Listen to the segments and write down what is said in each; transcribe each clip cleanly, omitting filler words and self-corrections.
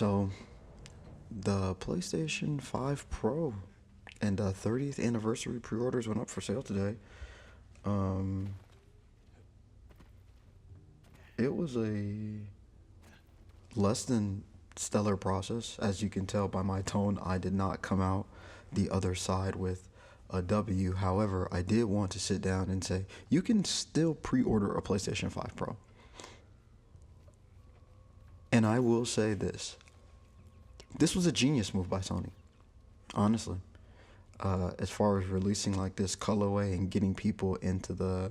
So, the PlayStation 5 Pro and 30th anniversary pre-orders went up for sale today. Um, it was a less than stellar process. As you can tell by my tone, I did not come out the other side with a W. However, I did want to sit down and say, you can still pre-order a PlayStation 5 Pro. And I will say this. This was a genius move by Sony, honestly. As far as releasing like this colorway and getting people into the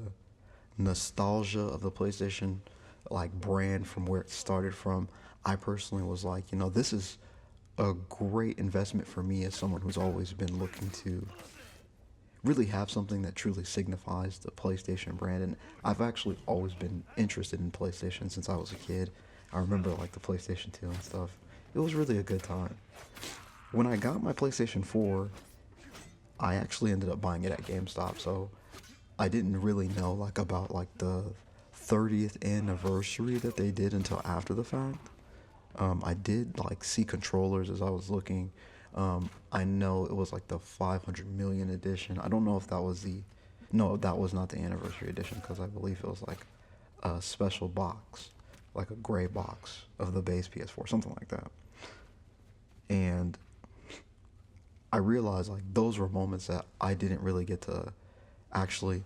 nostalgia of the PlayStation like brand from where it started from, I personally was like, this is a great investment for me as someone who's always been looking to really have something that truly signifies the PlayStation brand. And I've actually always been interested in PlayStation since I was a kid. I remember like the PlayStation 2 and stuff. It was really a good time. When I got my PlayStation 4, I actually ended up buying it at GameStop, so I didn't really know like about like the 30th anniversary that they did until after the fact. I did like see controllers as I was looking. I know it was like the 500 million edition. I don't know if that was the, no, that was not the anniversary edition because I believe it was like a special box, like a gray box of the base PS4, something like that. And I realized like those were moments that I didn't really get to actually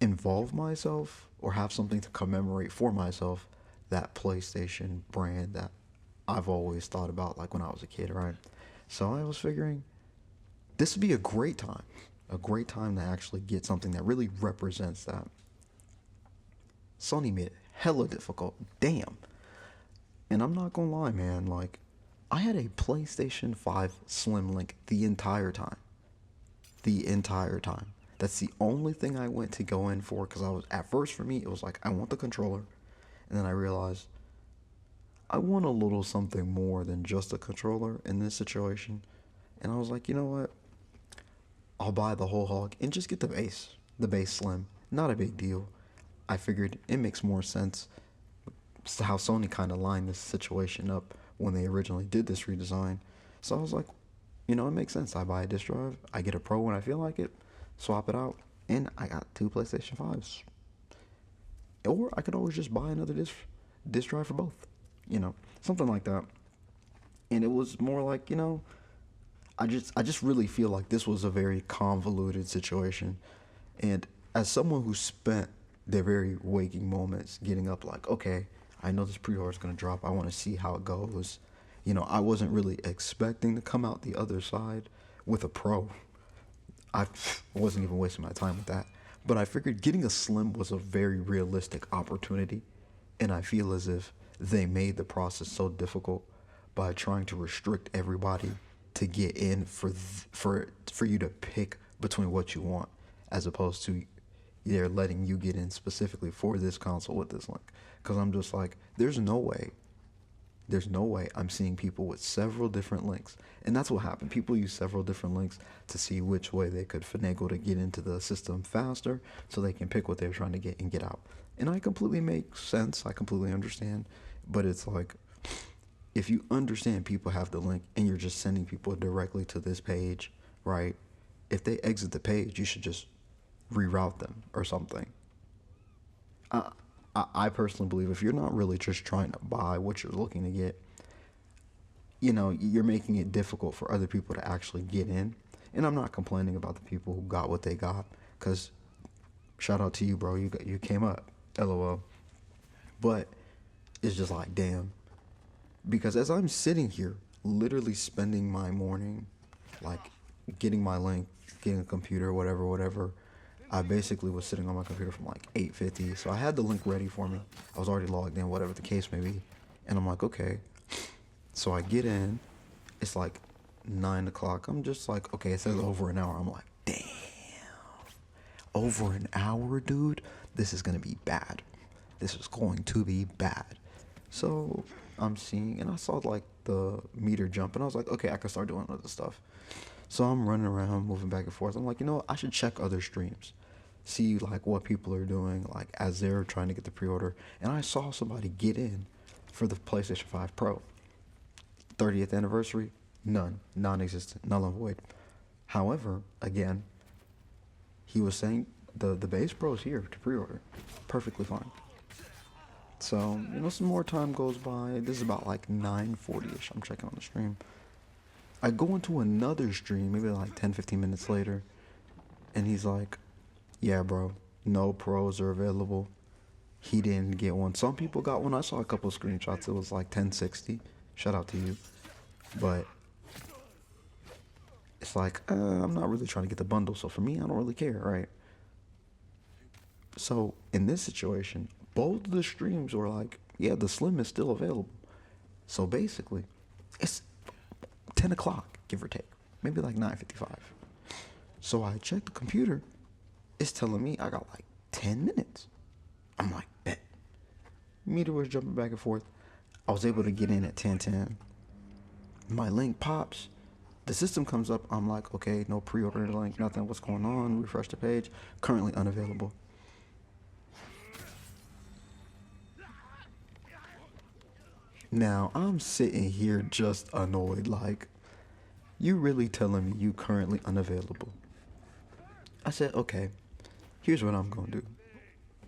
involve myself or have something to commemorate for myself that PlayStation brand that I've always thought about like when I was a kid, right? So I was figuring this would be a great time to actually get something that really represents that. Sony made it hella difficult. Damn. And I'm not gonna lie, man, like I had a PlayStation 5 Slim Link the entire time. The entire time. That's the only thing I went to go in for because I was, at first for me, it was like, I want the controller. And then I realized I want a little something more than just a controller in this situation. And I was like, you know what? I'll buy the whole hog and just get the base Slim. Not a big deal. I figured it makes more sense how Sony kind of lined this situation up when they originally did this redesign. So I was like, it makes sense. I buy a disc drive, I get a Pro when I feel like it, swap it out, and I got two PlayStation 5s. Or I could always just buy another disc drive for both, something like that. And it was more like, I just really feel like this was a very convoluted situation. And as someone who spent their very waking moments getting up like, okay, I know this pre-order is going to drop. I want to see how it goes. I wasn't really expecting to come out the other side with a Pro. I wasn't even wasting my time with that. But I figured getting a Slim was a very realistic opportunity. And I feel as if they made the process so difficult by trying to restrict everybody to get in for you to pick between what you want, as opposed to they're letting you get in specifically for this console with this link. Because I'm just like, there's no way I'm seeing people with several different links. And that's what happened. People use several different links to see which way they could finagle to get into the system faster so they can pick what they're trying to get and get out. And I completely make sense. I completely understand. But it's like, if you understand people have the link and you're just sending people directly to this page, right? If they exit the page, you should just reroute them or something. I personally believe if you're not really just trying to buy what you're looking to get, you're making it difficult for other people to actually get in. And I'm not complaining about the people who got what they got, because shout out to you, bro. You came up, LOL. But it's just like, damn. Because as I'm sitting here, literally spending my morning, like getting my link, getting a computer, whatever. I basically was sitting on my computer from like 8:50, so I had the link ready for me. I was already logged in, whatever the case may be. And I'm like, okay. So I get in. It's like 9 o'clock. I'm just like, okay, it says over an hour. I'm like, damn. Over an hour, dude? This is going to be bad. This is going to be bad. So I'm seeing, and I saw like the meter jump, and I was like, okay, I can start doing other stuff. So I'm running around, moving back and forth. I'm like, I should check other streams, see like what people are doing, like as they're trying to get the pre-order. And I saw somebody get in for the PlayStation 5 Pro. 30th anniversary, none, non-existent, null and void. However, again, he was saying the base Pro is here to pre-order, perfectly fine. So, some more time goes by. This is about like 9:40ish. I'm checking on the stream. I go into another stream, maybe like 10, 15 minutes later, and he's like, yeah, bro, no pros are available. He didn't get one. Some people got one. I saw a couple of screenshots. It was like 1060. Shout out to you. But it's like, I'm not really trying to get the bundle. So for me, I don't really care, right? So in this situation, both of the streams were like, yeah, the Slim is still available. So basically, it's 10 o'clock, give or take. Maybe like 9:55. So I checked the computer. It's telling me I got like 10 minutes. I'm like, bet. Meter was jumping back and forth. I was able to get in at 10:10. My link pops. The system comes up. I'm like, okay, no pre-order link, nothing. What's going on? Refresh the page. Currently unavailable. Now, I'm sitting here just annoyed, like, you really telling me you currently unavailable? I said, okay, here's what I'm going to do.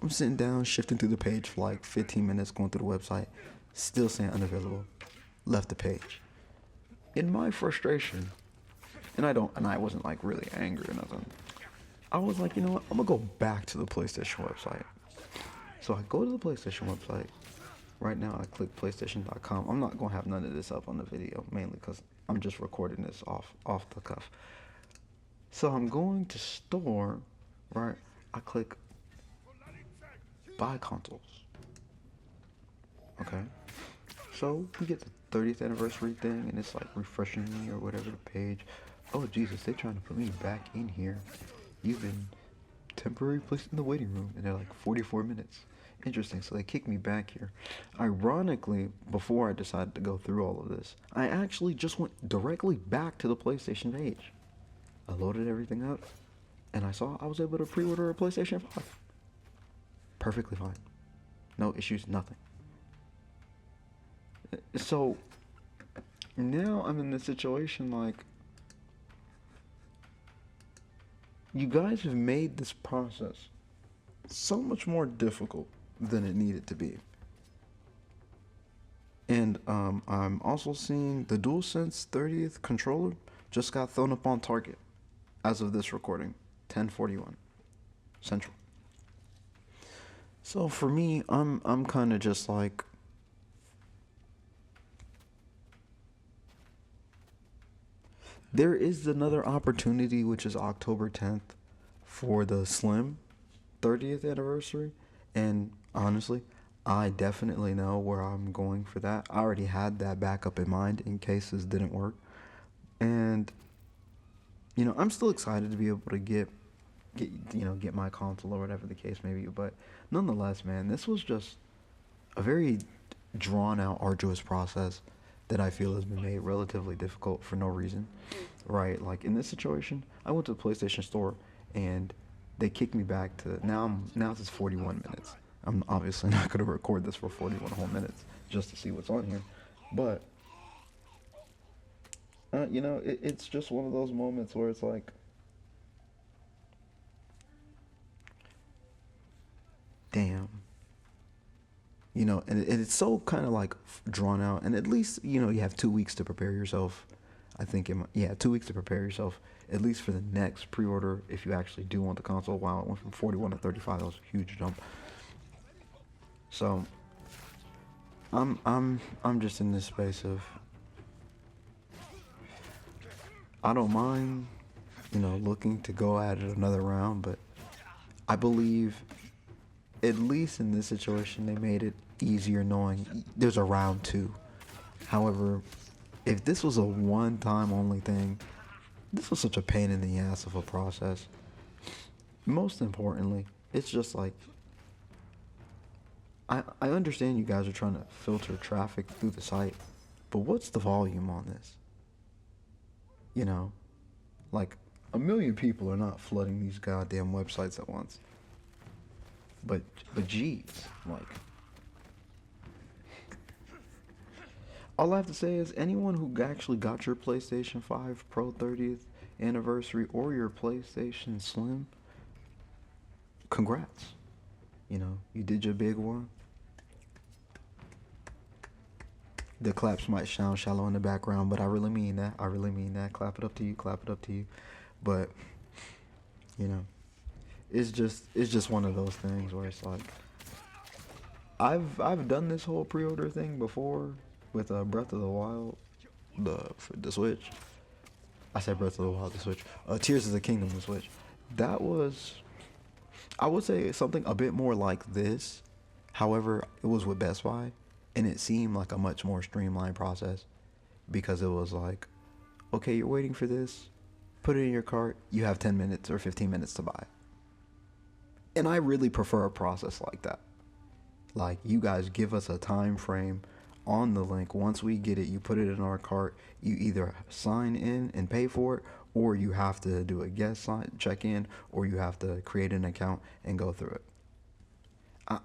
I'm sitting down, shifting through the page for like 15 minutes, going through the website, still saying unavailable. Left the page. In my frustration, and I wasn't like really angry or nothing. I was like, you know what, I'm gonna go back to the PlayStation website. So I go to the PlayStation website. Right now, I click PlayStation.com. I'm not going to have none of this up on the video, mainly because I'm just recording this off the cuff. So I'm going to store, right? I click buy consoles. Okay. So we get the 30th anniversary thing, and it's like refreshing me or whatever the page. Oh, Jesus, they're trying to put me back in here. You've been temporarily placed in the waiting room, and they're like 44 minutes. Interesting, so they kicked me back here. Ironically, before I decided to go through all of this, I actually just went directly back to the PlayStation page. I loaded everything up, and I saw I was able to pre-order a PlayStation 5. Perfectly fine. No issues, nothing. So, now I'm in this situation like, you guys have made this process so much more difficult than it needed to be. And I'm also seeing the DualSense 30th controller just got thrown up on Target as of this recording, 10:41 Central. So for me, I'm kind of just like, there is another opportunity, which is October 10th for the Slim 30th anniversary, and honestly, I definitely know where I'm going for that. I already had that backup in mind in case this didn't work. And I'm still excited to be able to get my console or whatever the case may be, but nonetheless, man, this was just a very drawn out, arduous process that I feel has been made relatively difficult for no reason. Right? Like in this situation, I went to the PlayStation store and they kicked me back to now it's 41 minutes. I'm obviously not going to record this for 41 whole minutes just to see what's on here. But, it's just one of those moments where it's like, damn. And it's so kind of like drawn out. And at least, you have 2 weeks to prepare yourself. I think, 2 weeks to prepare yourself, at least for the next pre-order, if you actually do want the console. Wow, it went from 41 to 35. That was a huge jump. So I'm just in this space of, I don't mind, looking to go at it another round, but I believe, at least in this situation, they made it easier knowing there's a round 2. However, if this was a one-time only thing, this was such a pain in the ass of a process. Most importantly, it's just like, I understand you guys are trying to filter traffic through the site, but what's the volume on this? Like, 1 million people are not flooding these goddamn websites at once. But geez, like, All I have to say is anyone who actually got your PlayStation 5 Pro 30th anniversary or your PlayStation Slim, congrats. You know, you did your big one. The claps might sound shallow in the background, but I really mean that. I really mean that. Clap it up to you. Clap it up to you. But you know, it's just one of those things where it's like I've done this whole pre-order thing before with Breath of the Wild, the Switch. I said Breath of the Wild, the Switch. Tears of the Kingdom, the Switch. That was, I would say, something a bit more like this. However, it was with Best Buy, and it seemed like a much more streamlined process because it was like, okay, you're waiting for this, put it in your cart, you have 10 minutes or 15 minutes to buy it. And I really prefer a process like that. Like, you guys give us a time frame on the link. Once we get it, you put it in our cart. You either sign in and pay for it, or you have to do a guest sign check in, or you have to create an account and go through it. I,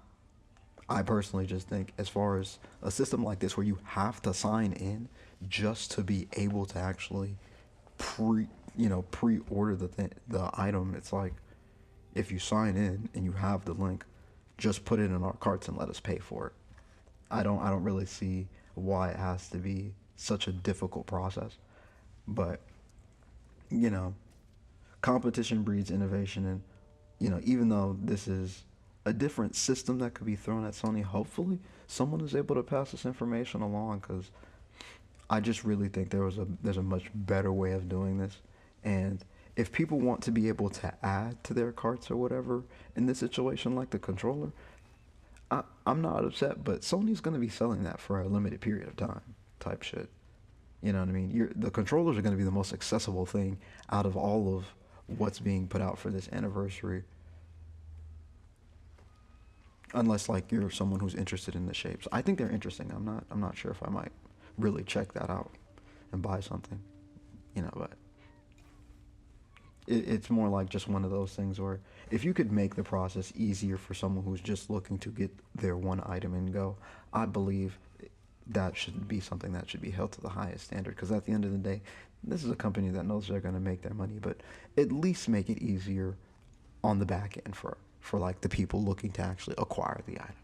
I personally just think, as far as a system like this where you have to sign in just to be able to actually pre-order the item, it's like, if you sign in and you have the link, just put it in our carts and let us pay for it. I don't really see why it has to be such a difficult process. But, you know, competition breeds innovation, and even though this is a different system that could be thrown at Sony, hopefully someone is able to pass this information along, cuz I just really think there's a much better way of doing this. And if people want to be able to add to their carts or whatever in this situation, like the controller, I'm not upset, but Sony's going to be selling that for a limited period of time, type shit. You know what I mean? The controllers are going to be the most accessible thing out of all of what's being put out for this anniversary, unless like you're someone who's interested in the shapes. I think they're interesting. I'm not sure if I might really check that out and buy something, but it's more like just one of those things where if you could make the process easier for someone who's just looking to get their one item and go, I believe that should be something that should be held to the highest standard. Because at the end of the day, this is a company that knows they're going to make their money, but at least make it easier on the back end for like the people looking to actually acquire the item.